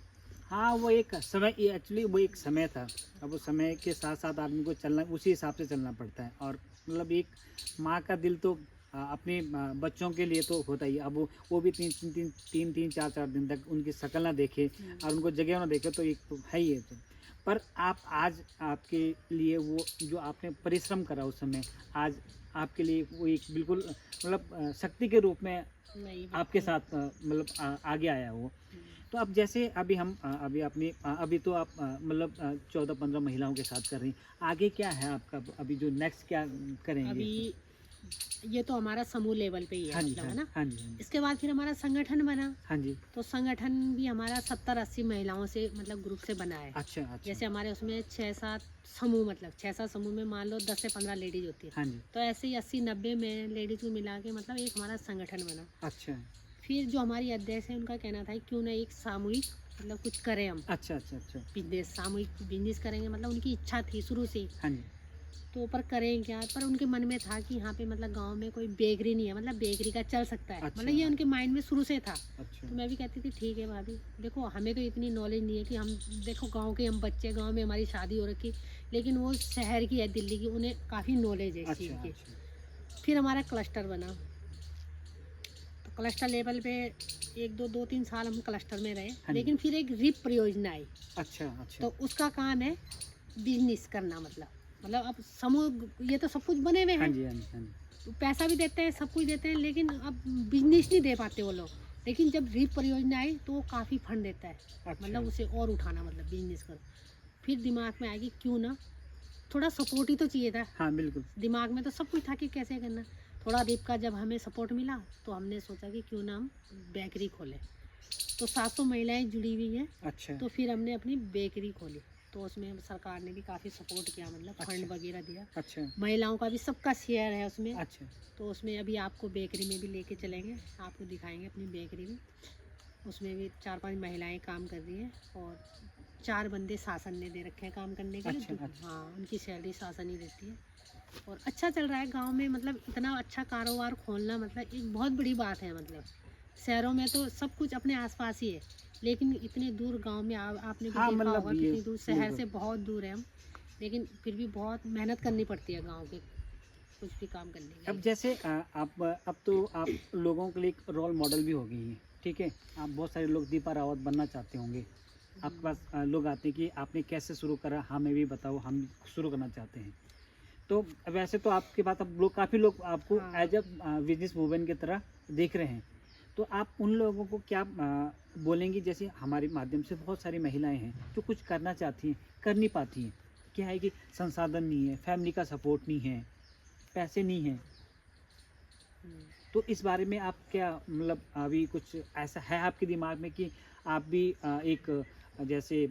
हाँ, वो एक समय, एक्चुअली वो एक समय था। अब वो समय के साथ साथ आदमी को चलना, उसी हिसाब से चलना पड़ता है। और मतलब एक माँ का दिल तो अपने बच्चों के लिए तो होता ही है। अब वो भी 3-3 4-4 दिन तक उनकी शक्ल ना देखे और उनको जगह ना देखे, तो एक तो है ही है। तो पर आप आज, आपके लिए वो जो आपने परिश्रम करा उस समय, आज आपके लिए वो एक बिल्कुल मतलब शक्ति के रूप में नहीं, आपके बिल्कुल। साथ मतलब आगे आया वो। तो अब जैसे अभी हम अभी अपनी अभी तो आप मतलब 14-15 महिलाओं के साथ कर रही हैं। आगे क्या है आपका, अभी जो नेक्स्ट क्या करेंगे? अभी ये तो हमारा समूह लेवल पे ही है हाँ जी, मतलब, हाँ है जी, ना। हाँ जी, हाँ जी, इसके बाद फिर हमारा संगठन बना। हाँ जी। तो संगठन भी हमारा 70-80 महिलाओं से मतलब ग्रुप से बना है। अच्छा, अच्छा। जैसे हमारे उसमें 6-7 समूह, मतलब 6-7 समूह में मान लो 10 से 15 लेडीज होती है। हाँ जी। तो ऐसे ही 80-90 में लेडीज को मिला के मतलब एक हमारा संगठन बना। अच्छा, फिर जो हमारी अध्यक्ष है उनका कहना था क्यों ना एक सामूहिक मतलब कुछ करें हम, अच्छा, अच्छा, अच्छा। बिजनेस, सामूहिक बिजनेस करेंगे। मतलब उनकी इच्छा थी शुरू से ही। हाँ जी। तो पर करें क्या, पर उनके मन में था कि यहाँ पे मतलब गांव में कोई बेकरी नहीं है, मतलब बेकरी का चल सकता है। अच्छा, मतलब ये उनके माइंड में शुरू से था। अच्छा। तो मैं भी कहती थी ठीक है भाभी, देखो हमें तो इतनी नॉलेज नहीं है कि हम, देखो गांव के हम बच्चे, गांव में हमारी शादी हो रखी, लेकिन वो शहर की है, दिल्ली की, उन्हें काफ़ी नॉलेज है इस चीज़ अच्छा, की। अच्छा। फिर हमारा क्लस्टर बना। तो क्लस्टर लेवल पे 1-2-3 साल हम क्लस्टर में रहे। हाँ जी। लेकिन फिर एक रिप परियोजना आई। अच्छा, अच्छा। तो उसका काम है बिजनेस करना। मतलब अब समूह ये तो सब कुछ बने हुए हाँ हैं, जी, हाँ जी, हाँ जी। तो पैसा भी देते हैं, सब कुछ देते हैं, लेकिन अब बिजनेस नहीं दे पाते वो लोग। लेकिन जब रीप परियोजना आई तो वो काफ़ी फंड देता है। अच्छा। मतलब उसे और उठाना, मतलब बिजनेस करो। फिर दिमाग में आएगी क्यों ना, थोड़ा सपोर्ट ही तो चाहिए था। हाँ, बिल्कुल। दिमाग में तो सब कुछ था कि कैसे करना। थोड़ा रीप का जब हमें सपोर्ट मिला तो हमने सोचा कि क्यों ना हम बेकरी खोलें। तो 700 महिलाएं जुड़ी हुई हैं। अच्छा, तो फिर हमने अपनी बेकरी खोली। तो उसमें सरकार ने भी काफ़ी सपोर्ट किया, मतलब फंड अच्छा। वगैरह दिया। अच्छा, महिलाओं का भी सबका शेयर है उसमें। अच्छा। तो उसमें अभी आपको बेकरी में भी लेके चलेंगे, आपको दिखाएंगे अपनी बेकरी में। उसमें भी 4-5 महिलाएं काम कर रही हैं और 4 बंदे शासन ने दे रखे हैं काम करने के लिए। अच्छा, अच्छा। हाँ, उनकी सैलरी शासन ही देती है। और अच्छा चल रहा है गांव में। मतलब इतना अच्छा कारोबार खोलना मतलब एक बहुत बड़ी बात है। मतलब शहरों में तो सब कुछ अपने आसपास ही है, लेकिन इतने दूर गांव में आपने भी हाँ, देखा मतलब होगा ये कितनी दूर, शहर बिल्कुल। से बहुत दूर है हम। लेकिन फिर भी बहुत मेहनत करनी पड़ती है गांव के कुछ भी काम करने के अब लिए। जैसे अब तो आप लोगों के लिए एक रोल मॉडल भी हो गई है, ठीक है। आप बहुत सारे लोग दीपा रावत बनना चाहते होंगे, आपके पास लोग आते हैं कि आपने कैसे शुरू करा, हमें भी बताओ, हम शुरू करना चाहते हैं। तो वैसे तो आपके पास अब लोग, काफ़ी लोग आपको हाँ। एज अ बिजनेस वूमेन की तरह देख रहे हैं। तो आप उन लोगों को क्या बोलेंगी, जैसे हमारे माध्यम से बहुत सारी महिलाएं हैं जो कुछ करना चाहती हैं, कर नहीं पाती हैं। क्या है कि संसाधन नहीं है, फैमिली का सपोर्ट नहीं है, पैसे नहीं हैं। हम्म। तो इस बारे में आप क्या, मतलब अभी कुछ ऐसा है आपके दिमाग में कि आप भी एक जैसे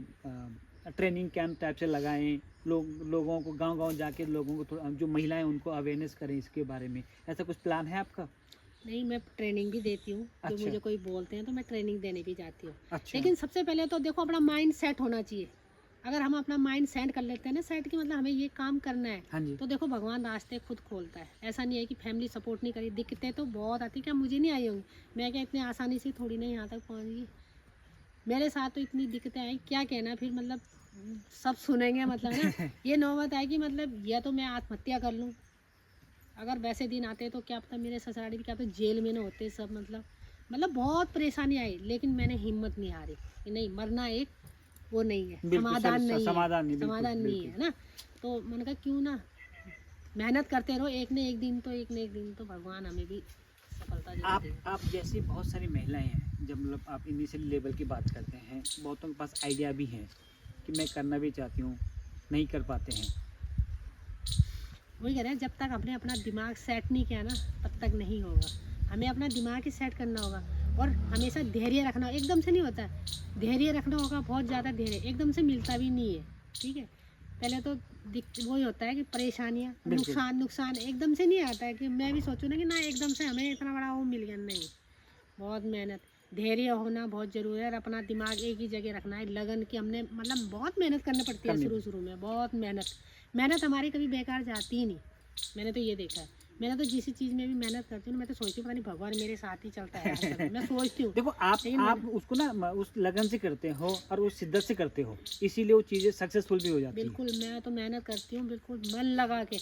ट्रेनिंग कैंप टाइप से लगाएं, लोगों को गांव-गांव जाके लोगों को थोड़ा, जो महिलाएं उनको अवेयरनेस करें इसके बारे में, ऐसा कुछ प्लान है आपका? नहीं, मैं ट्रेनिंग भी देती हूँ, जो अच्छा। मुझे कोई बोलते हैं तो मैं ट्रेनिंग देने भी जाती हूँ। अच्छा। लेकिन सबसे पहले तो देखो अपना माइंड सेट होना चाहिए। अगर हम अपना माइंड सेट कर लेते हैं ना, सेट की मतलब हमें ये काम करना है, हाँ जी। तो देखो भगवान रास्ते खुद खोलता है। ऐसा नहीं है कि फैमिली सपोर्ट नहीं करी, दिक्कतें तो बहुत आती, क्या मुझे नहीं आई होंगी? मैं क्या इतनी आसानी से थोड़ी ना यहाँ तक पहुँच गई। मेरे साथ तो इतनी दिक्कतें आई, क्या कहना फिर, मतलब सब सुनेंगे मतलब ना। ये नौबत आई कि मतलब या तो मैं आत्महत्या कर लूँ, अगर वैसे दिन आते तो क्या पता मेरे ससुराली भी क्या पता जेल में ना होते सब, मतलब बहुत परेशानी आई। लेकिन मैंने हिम्मत नहीं हारी कि नहीं, मरना एक वो नहीं है, बिल्कुल समाधान नहीं है, समाधान नहीं, बिल्कुल समाधान नहीं बिल्कुल। है ना। तो मैंने कहा क्यों ना मेहनत करते रहो, एक न एक दिन तो, एक न एक दिन तो भगवान हमें भी सफलता जरूर देगा। आप जैसी बहुत सारी महिलाएं हैं, जब मतलब आप इनिशियल लेवल की बात करते हैं, बहुतों के पास आइडिया भी हैं कि मैं करना भी चाहती हूँ, नहीं कर पाते हैं। वही कह रहे हैं, जब तक हमने अपना दिमाग सेट नहीं किया ना, तब तक नहीं होगा। हमें अपना दिमाग ही सेट करना होगा और हमेशा धैर्य रखना। एकदम से नहीं होता है, धैर्य रखना होगा, बहुत ज़्यादा धैर्य एकदम से मिलता भी नहीं है, ठीक है। पहले तो वही होता है कि परेशानियाँ, बिल्कुल। नुकसान एकदम से नहीं आता है कि मैं भी सोचूं ना कि ना एकदम से हमें इतना बड़ा वो मिल गया, नहीं। बहुत मेहनत, धैर्य होना बहुत ज़रूरी है और अपना दिमाग एक ही जगह रखना है, लगन की। हमने मतलब बहुत मेहनत करनी पड़ती है शुरू में, बहुत मेहनत हमारी कभी बेकार जाती ही नहीं। मैंने तो ये देखा है, मैंने तो जिस चीज़ में भी मेहनत करती हूँ, मैं तो सोचती हूँ पता नहीं भगवान मेरे साथ ही चलता है हर समय। मैं सोचती हूँ। देखो आप उसको ना उस लगन से करते हो और उस शिद्दत से करते हो, इसीलिए वो चीज़ें सक्सेसफुल भी हो जाती है। बिल्कुल, मैं तो मेहनत करती हूँ बिल्कुल मन लगा के।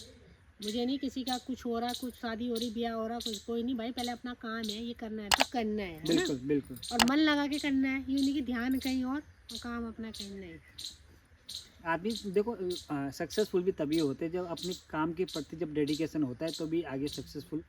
मुझे नहीं किसी का कुछ हो रहा, कुछ शादी हो रही, ब्याह हो रहा, कुछ कोई नहीं भाई, पहले अपना काम है, ये करना है तो करना है ना। बिल्कुल बिल्कुल। और मन लगा के करना है, यूँ नहीं कि ध्यान कहीं और काम अपना कहीं नहीं। आदमी देखो सक्सेसफुल भी तभी होते हैं जब अपने काम के प्रति जब डेडिकेशन होता है, तो भी आगे सक्सेसफुल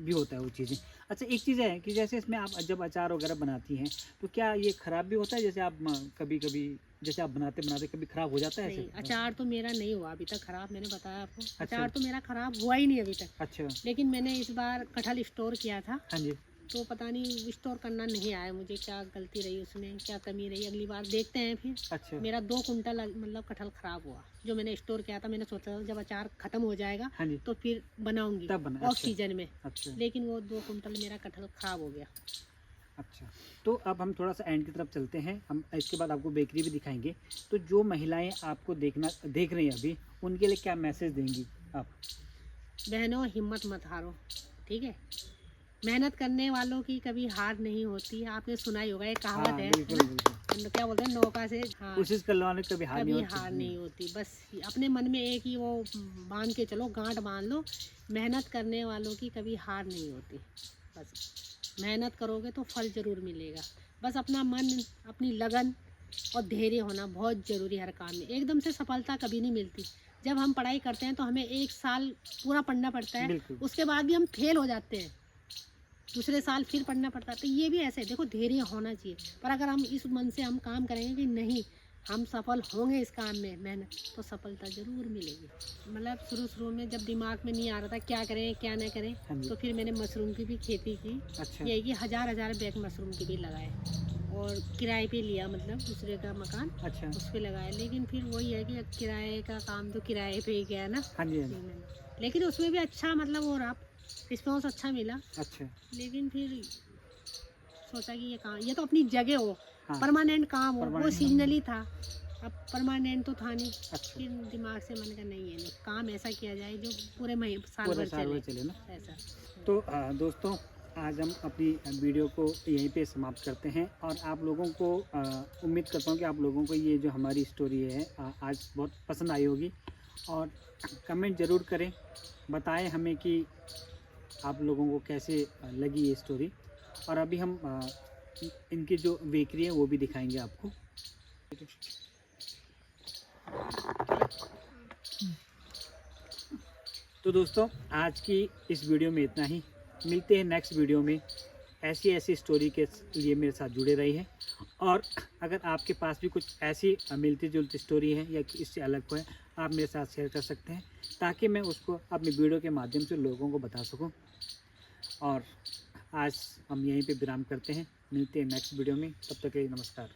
भी होता है वो चीज़ें। अच्छा, एक चीज़ है कि जैसे इसमें आप जब अचार वगैरह बनाती हैं, तो क्या ये ख़राब भी होता है? जैसे आप कभी कभी जैसे आप बनाते बनाते कभी ख़राब हो जाता है नहीं, ऐसे? अचार तो मेरा नहीं हुआ अभी तक खराब, मैंने बताया आपको। अच्छा। अचार तो मेरा खराब हुआ ही नहीं अभी तक। अच्छा। लेकिन मैंने इस बार कटहल स्टोर किया था, हाँ जी। तो पता नहीं स्टोर करना नहीं आया मुझे, क्या गलती रही उसमें, क्या कमी रही, अगली बार देखते हैं फिर। अच्छा। मेरा 2 कुंटल मतलब कटहल ख़राब हुआ जो मैंने स्टोर किया था। मैंने सोचा था जब अचार ख़त्म हो जाएगा हाँ जी। तो फिर बनाऊंगी तब बना। ऑफ अच्छा। सीजन में। अच्छा। लेकिन वो 2 कुंटल मेरा कटहल ख़राब हो गया। अच्छा, तो अब हम थोड़ा सा एंड की तरफ चलते हैं, हम इसके बाद आपको बेकरी भी दिखाएंगे। तो जो महिलाएं आपको देख रही हैं अभी, उनके लिए क्या मैसेज देंगी आप? बहनों, हिम्मत मत हारो, ठीक है। मेहनत करने वालों की कभी हार नहीं होती। आपने सुना ही होगा, एक कहावत हाँ, है बिल्कुल ना, बिल्कुल। क्या बोलते हैं, नौका से, हाँ, कोशिश करने वाले कभी हार नहीं कभी होती। हार नहीं होती। बस अपने मन में एक ही वो बांध के चलो, गांठ बांध लो, मेहनत करने वालों की कभी हार नहीं होती। बस मेहनत करोगे तो फल ज़रूर मिलेगा। बस अपना मन, अपनी लगन और धैर्य होना बहुत ज़रूरी है हर काम में। एकदम से सफलता कभी नहीं मिलती। जब हम पढ़ाई करते हैं तो हमें 1 साल पूरा पढ़ना पड़ता है, बिल्कुल। उसके बाद भी हम फेल हो जाते हैं, दूसरे साल फिर पढ़ना पड़ता है। तो ये भी ऐसे है, देखो धैर्य होना चाहिए। पर अगर हम इस मन से हम काम करेंगे कि नहीं, हम सफल होंगे इस काम में, मेहनत, तो सफलता ज़रूर मिलेगी। मतलब शुरू में जब दिमाग में नहीं आ रहा था क्या करें क्या ना करें, हाँ जी। तो फिर मैंने मशरूम की भी खेती की। अच्छा। ये कि हज़ार बैग मशरूम के भी लगाए और किराए पे लिया, मतलब दूसरे का मकान, अच्छा। उस पर लगाया। लेकिन फिर वही है कि अब किराए का काम तो किराए पे ही गया ना। हाँ जी। हाँ जी। लेकिन उसमें भी अच्छा मतलब हो रहा, रिस्पॉन्स अच्छा मिला। अच्छा। लेकिन फिर सोचा कि ये तो अपनी जगह हो, हाँ। परमानेंट काम हो, वो परमानेंट। सीजनली था, अब परमानेंट तो था नहीं। अच्छा। फिर दिमाग से मन का नहीं है, नहीं काम ऐसा किया जाए जो पूरे साल पूरा भर साल भर चले चले ना। ऐसा। तो दोस्तों, आज हम अपनी वीडियो को यहीं पे समाप्त करते हैं और आप लोगों को उम्मीद करता हूँ कि आप लोगों को ये जो हमारी स्टोरी है आज बहुत पसंद आई होगी। और कमेंट ज़रूर करें, बताएं हमें कि आप लोगों को कैसे लगी ये स्टोरी। और अभी हम इनकी जो बेकरी है वो भी दिखाएंगे आपको। तो दोस्तों आज की इस वीडियो में इतना ही। मिलते हैं नेक्स्ट वीडियो में। ऐसी स्टोरी के लिए मेरे साथ जुड़े रहिए। और अगर आपके पास भी कुछ ऐसी मिलती जुलती स्टोरी है या कि इससे अलग कोई, आप मेरे साथ शेयर कर सकते हैं ताकि मैं उसको अपनी वीडियो के माध्यम से लोगों को बता सकूं। और आज हम यहीं पे विराम करते हैं। मिलते हैं नेक्स्ट वीडियो में, तब तक के लिए नमस्कार।